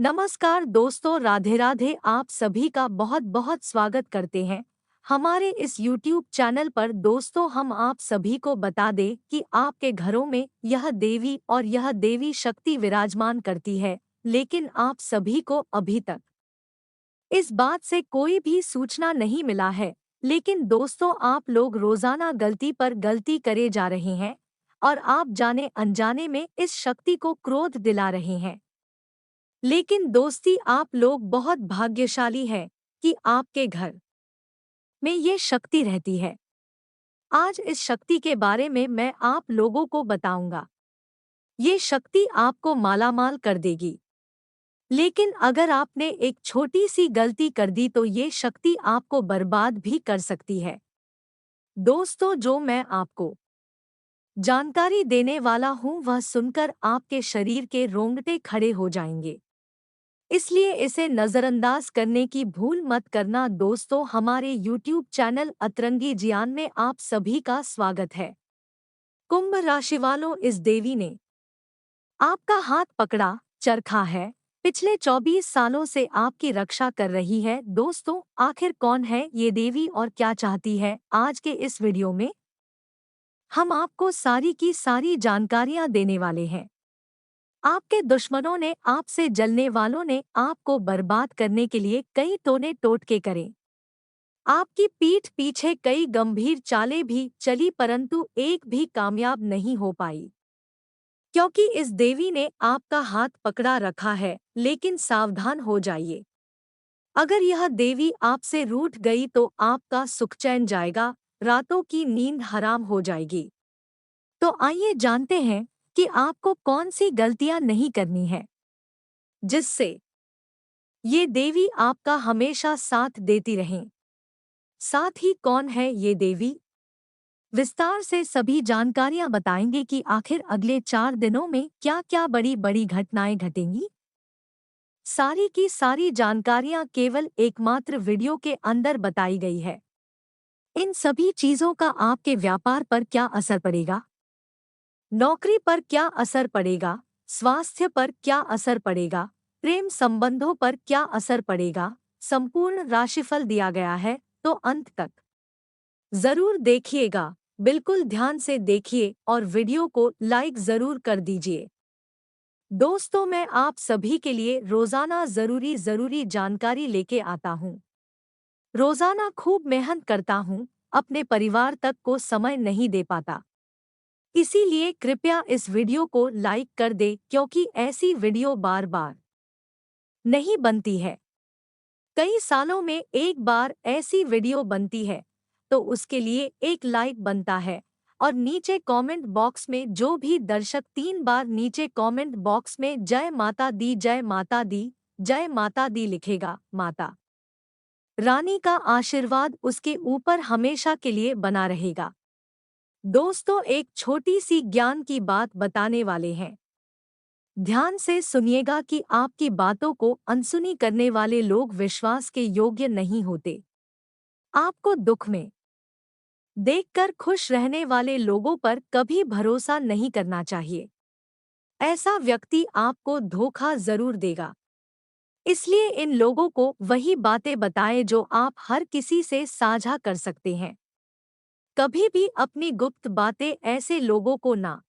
नमस्कार दोस्तों, राधे राधे। आप सभी का बहुत बहुत स्वागत करते हैं हमारे इस YouTube चैनल पर। दोस्तों, हम आप सभी को बता दें कि आपके घरों में यह देवी और यह देवी शक्ति विराजमान करती है, लेकिन आप सभी को अभी तक इस बात से कोई भी सूचना नहीं मिला है। लेकिन दोस्तों, आप लोग रोजाना गलती पर गलती करे जा रहे हैं और आप जाने अनजाने में इस शक्ति को क्रोध दिला रहे हैं। लेकिन दोस्ती, आप लोग बहुत भाग्यशाली हैं कि आपके घर में ये शक्ति रहती है। आज इस शक्ति के बारे में मैं आप लोगों को बताऊंगा। ये शक्ति आपको मालामाल कर देगी। लेकिन अगर आपने एक छोटी सी गलती कर दी तो ये शक्ति आपको बर्बाद भी कर सकती है। दोस्तों, जो मैं आपको जानकारी देने वाला हूं वह सुनकर आपके शरीर के रोंगटे खड़े हो जाएंगे, इसलिए इसे नज़रअंदाज करने की भूल मत करना। दोस्तों, हमारे YouTube चैनल अतरंगी ज्ञान में आप सभी का स्वागत है। कुंभ राशि वालों, इस देवी ने आपका हाथ पकड़ा चरखा है। पिछले 24 सालों से आपकी रक्षा कर रही है। दोस्तों, आखिर कौन है ये देवी और क्या चाहती है? आज के इस वीडियो में हम आपको सारी की सारी जानकारियां देने वाले हैं। आपके दुश्मनों ने, आपसे जलने वालों ने आपको बर्बाद करने के लिए कई टोने टोटके करे। आपकी पीठ पीछे कई गंभीर चालें भी चली, परंतु एक भी कामयाब नहीं हो पाई, क्योंकि इस देवी ने आपका हाथ पकड़ा रखा है। लेकिन सावधान हो जाइए, अगर यह देवी आपसे रूठ गई तो आपका सुख चैन जाएगा, रातों की नींद हराम हो जाएगी। तो आइए जानते हैं कि आपको कौन सी गलतियां नहीं करनी है, जिससे ये देवी आपका हमेशा साथ देती रहें। साथ ही कौन है ये देवी, विस्तार से सभी जानकारियां बताएंगे कि आखिर अगले 4 दिनों में क्या क्या बड़ी बड़ी घटनाएं घटेंगी। सारी की सारी जानकारियां केवल एकमात्र वीडियो के अंदर बताई गई है। इन सभी चीजों का आपके व्यापार पर क्या असर पड़ेगा, नौकरी पर क्या असर पड़ेगा, स्वास्थ्य पर क्या असर पड़ेगा, प्रेम संबंधों पर क्या असर पड़ेगा, संपूर्ण राशिफल दिया गया है। तो अंत तक जरूर देखिएगा, बिल्कुल ध्यान से देखिए और वीडियो को लाइक जरूर कर दीजिए। दोस्तों, मैं आप सभी के लिए रोजाना जरूरी जानकारी लेके आता हूँ। रोजाना खूब मेहनत करता हूँ, अपने परिवार तक को समय नहीं दे पाता। इसीलिए कृपया इस वीडियो को लाइक कर दे, क्योंकि ऐसी वीडियो बार बार नहीं बनती है। कई सालों में एक बार ऐसी वीडियो बनती है, तो उसके लिए एक लाइक बनता है। और नीचे कमेंट बॉक्स में जो भी दर्शक 3 बार नीचे कमेंट बॉक्स में जय माता दी, जय माता दी, जय माता दी लिखेगा, माता रानी का आशीर्वाद उसके ऊपर हमेशा के लिए बना रहेगा। दोस्तों, एक छोटी सी ज्ञान की बात बताने वाले हैं। ध्यान से सुनिएगा कि आपकी बातों को अनसुनी करने वाले लोग विश्वास के योग्य नहीं होते। आपको दुख में देखकर खुश रहने वाले लोगों पर कभी भरोसा नहीं करना चाहिए। ऐसा व्यक्ति आपको धोखा जरूर देगा। इसलिए इन लोगों को वही बातें बताएं जो आप हर किसी से साझा कर सकते हैं। कभी भी अपनी गुप्त बातें ऐसे लोगों को ना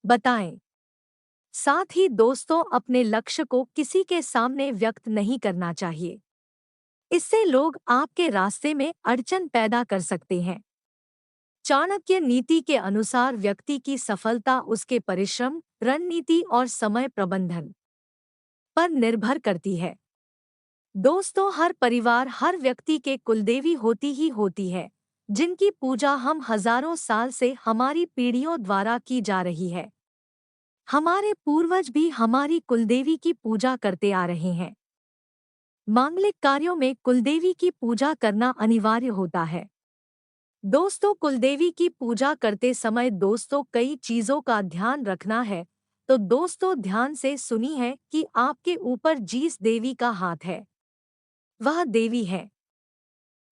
बताएं। साथ ही दोस्तों, अपने लक्ष्य को किसी के सामने व्यक्त नहीं करना चाहिए। इससे लोग आपके रास्ते में अड़चन पैदा कर सकते हैं। चाणक्य नीति के अनुसार व्यक्ति की सफलता उसके परिश्रम, रणनीति और समय प्रबंधन पर निर्भर करती है। दोस्तों, हर परिवार, हर व्यक्ति के कुलदेवी होती ही होती है, जिनकी पूजा हम हजारों साल से हमारी पीढ़ियों द्वारा की जा रही है। हमारे पूर्वज भी हमारी कुलदेवी की पूजा करते आ रहे हैं। मांगलिक कार्यों में कुलदेवी की पूजा करना अनिवार्य होता है। दोस्तों, कुलदेवी की पूजा करते समय दोस्तों कई चीजों का ध्यान रखना है। तो दोस्तों, ध्यान से सुनी है कि आपके ऊपर जिस देवी का हाथ है वह देवी है।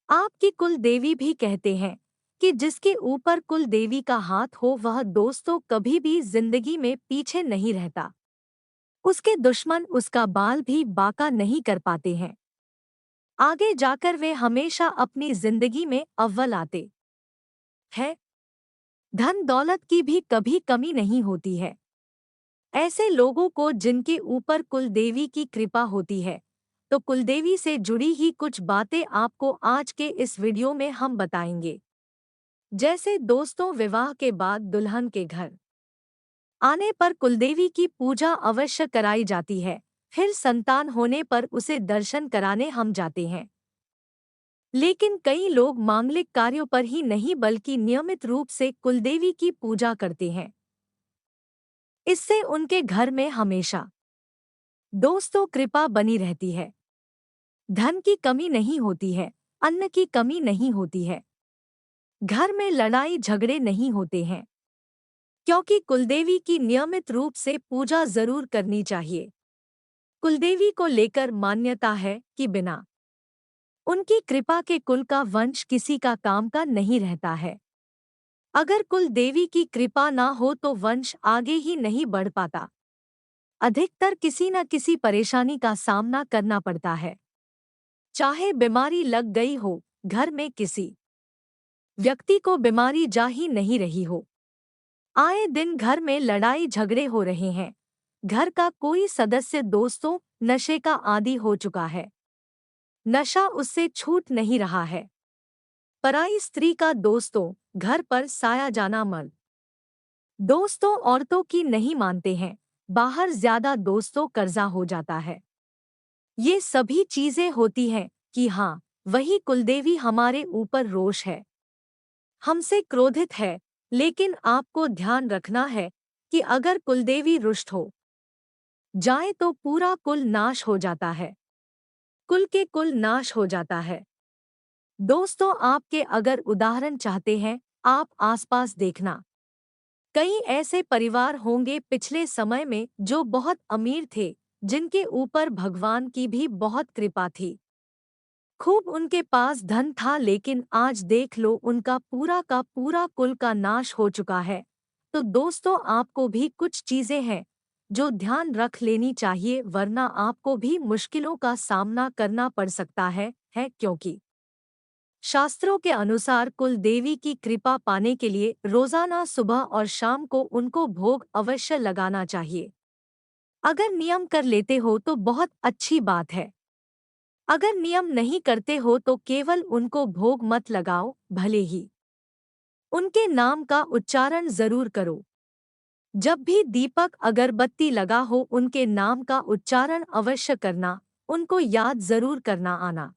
आपकी कुल देवी भी कहते हैं कि जिसके ऊपर कुल देवी का हाथ हो वह दोस्तों कभी भी जिंदगी में पीछे नहीं रहता। उसके दुश्मन उसका बाल भी बांका नहीं कर पाते हैं। आगे जाकर वे हमेशा अपनी जिंदगी में अव्वल आते हैं। धन दौलत की भी कभी कमी नहीं होती है। ऐसे लोगों को जिनके ऊपर कुलदेवी की कृपा होती है, तो कुलदेवी से जुड़ी ही कुछ बातें आपको आज के इस वीडियो में हम बताएंगे। जैसे दोस्तों, विवाह के बाद दुल्हन के घर आने पर कुलदेवी की पूजा अवश्य कराई जाती है। फिर संतान होने पर उसे दर्शन कराने हम जाते हैं। लेकिन कई लोग मांगलिक कार्यों पर ही नहीं बल्कि नियमित रूप से कुलदेवी की पूजा करते हैं। इससे उनके घर में हमेशा दोस्तों कृपा बनी रहती है। धन की कमी नहीं होती है, अन्न की कमी नहीं होती है, घर में लड़ाई झगड़े नहीं होते हैं, क्योंकि कुलदेवी की नियमित रूप से पूजा जरूर करनी चाहिए। कुलदेवी को लेकर मान्यता है कि बिना उनकी कृपा के कुल का वंश किसी का काम का नहीं रहता है। अगर कुल देवी की कृपा ना हो तो वंश आगे ही नहीं बढ़ पाता। अधिकतर किसी न किसी परेशानी का सामना करना पड़ता है। चाहे बीमारी लग गई हो, घर में किसी व्यक्ति को बीमारी जा ही नहीं रही हो, आए दिन घर में लड़ाई झगड़े हो रहे हैं, घर का कोई सदस्य दोस्तों नशे का आदी हो चुका है, नशा उससे छूट नहीं रहा है, पराई स्त्री का दोस्तों घर पर साया जाना मर्द दोस्तों औरतों की नहीं मानते हैं, बाहर ज्यादा दोस्तों कर्जा हो जाता है। ये सभी चीजें होती हैं कि हाँ, वही कुलदेवी हमारे ऊपर रोष है, हमसे क्रोधित है। लेकिन आपको ध्यान रखना है कि अगर कुलदेवी रुष्ट हो जाए तो पूरा कुल नाश हो जाता है, कुल के कुल नाश हो जाता है। दोस्तों, आपके अगर उदाहरण चाहते हैं, आप आसपास देखना, कई ऐसे परिवार होंगे पिछले समय में जो बहुत अमीर थे, जिनके ऊपर भगवान की भी बहुत कृपा थी, खूब उनके पास धन था, लेकिन आज देख लो उनका पूरा का पूरा कुल का नाश हो चुका है। तो दोस्तों, आपको भी कुछ चीजें हैं जो ध्यान रख लेनी चाहिए, वरना आपको भी मुश्किलों का सामना करना पड़ सकता है क्योंकि शास्त्रों के अनुसार कुल देवी की कृपा पाने के लिए रोजाना सुबह और शाम को उनको भोग अवश्य लगाना चाहिए। अगर नियम कर लेते हो तो बहुत अच्छी बात है, अगर नियम नहीं करते हो तो केवल उनको भोग मत लगाओ, भले ही उनके नाम का उच्चारण जरूर करो। जब भी दीपक अगरबत्ती लगा हो उनके नाम का उच्चारण अवश्य करना, उनको याद जरूर करना आना।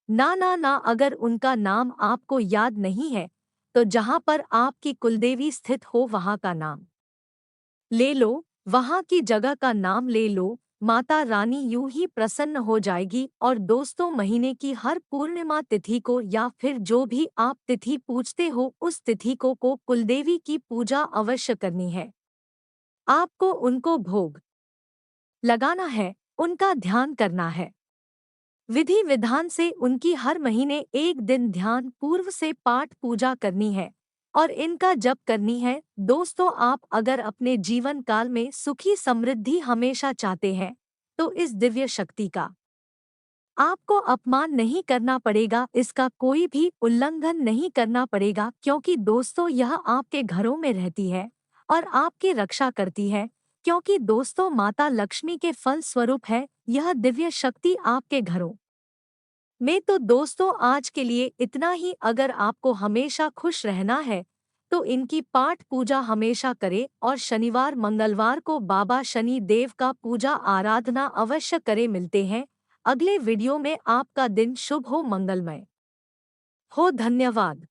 ना ना ना, अगर उनका नाम आपको याद नहीं है तो जहां पर आपकी कुलदेवी स्थित हो वहां का नाम ले लो, वहां की जगह का नाम ले लो। माता रानी यूं ही प्रसन्न हो जाएगी। और दोस्तों, महीने की हर पूर्णिमा तिथि को या फिर जो भी आप तिथि पूजते हो उस तिथि को कुलदेवी की पूजा अवश्य करनी है। आपको उनको भोग लगाना है, उनका ध्यान करना है, विधि विधान से उनकी हर महीने एक दिन ध्यान पूर्व से पाठ पूजा करनी है और इनका जप करनी है। दोस्तों, आप अगर अपने जीवन काल में सुखी समृद्धि हमेशा चाहते हैं तो इस दिव्य शक्ति का आपको अपमान नहीं करना पड़ेगा, इसका कोई भी उल्लंघन नहीं करना पड़ेगा, क्योंकि दोस्तों यह आपके घरों में रहती है और आपकी रक्षा करती है। क्योंकि दोस्तों, माता लक्ष्मी के फल स्वरूप है यह दिव्य शक्ति आपके घरों में। तो दोस्तों, आज के लिए इतना ही। अगर आपको हमेशा खुश रहना है तो इनकी पाठ पूजा हमेशा करें और शनिवार मंगलवार को बाबा शनि देव का पूजा आराधना अवश्य करें। मिलते हैं अगले वीडियो में। आपका दिन शुभ हो, मंगलमय हो। धन्यवाद।